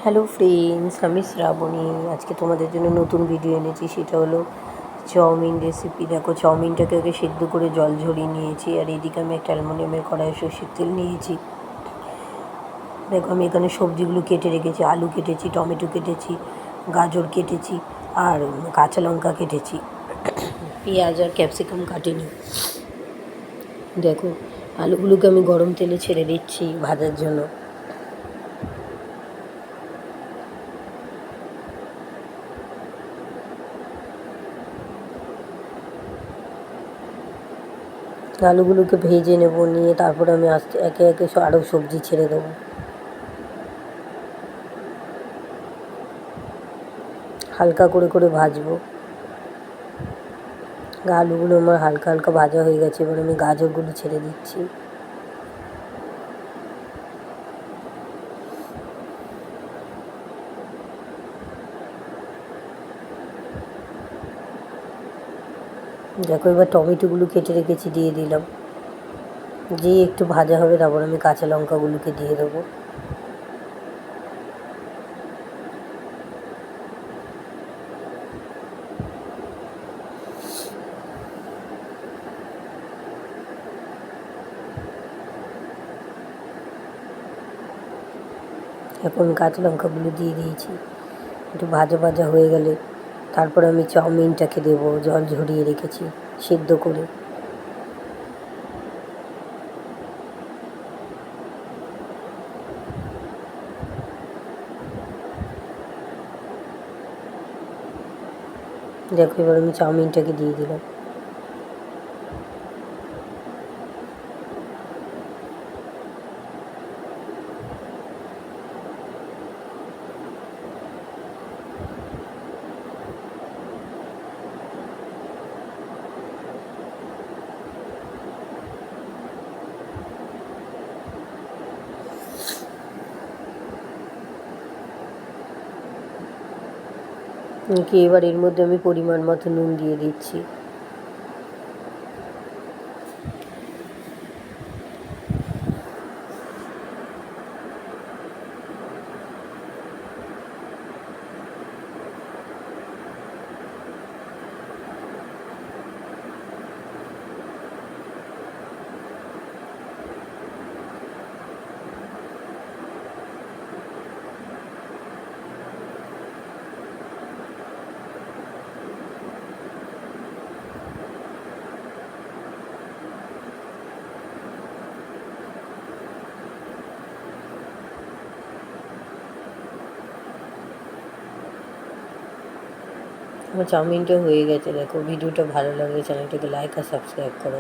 Hello friends, আমি শ্রাবণী। আজকে তোমাদের জন্য নতুন ভিডিও এনেছি, সেটা হলো চাউমিন রেসিপি। দেখো, চাউমিনটাকে আগে সেদ্ধ করে জল ঝরিয়ে নিয়েছি, আর এদিকে আমি একটা অ্যালুমিনিয়ামের কড়াইয়ে সর্ষের তেল নিয়েছি। দেখো, আমি এখানে সবজিগুলো কেটে রেখেছি। আলু কেটেছি, টমেটো কেটেছি, গাজর কেটেছি, আর কাঁচা লঙ্কা কেটেছি। পেঁয়াজ আর ক্যাপসিকাম কাটিনি। দেখো, আলুগুলোকে আমি গরম তেলে ছেড়ে দিচ্ছি ভাজার জন্য। আলুগুলোকে ভেজে নেব, নিয়ে তারপরে আমি একে একে আরও সবজি ছেড়ে দেবো। হালকা করে করে ভাজবো। আলুগুলো আমার হালকা হালকা ভাজা হয়ে গেছে, এবার আমি গাজরগুলো ছেড়ে দিচ্ছি। দেখো, এবার টমেটোগুলো কেটে রেখেছি, দিয়ে দিলাম। যেই একটু ভাজা হবে তারপর আমি কাঁচা লঙ্কাগুলোকে দিয়ে দেবো। এখন কাঁচা লঙ্কাগুলো দিয়ে দিয়েছি। একটু ভাজা ভাজা হয়ে গেলে তারপরে আমি চাউমিনটাকে দেবো, জল ঝরিয়ে রেখেছি সিদ্ধ করে। দেখো, এবার আমি চাউমিনটাকে দিয়ে দিলাম। এবার এর মধ্যে আমি পরিমাণ মতো নুন দিয়ে দিচ্ছি। আমার চাউমিনটা হয়ে গেছে। দেখো, ভিডিওটা ভালো লাগলে চ্যানেলটাকে লাইক আর সাবস্ক্রাইব করো।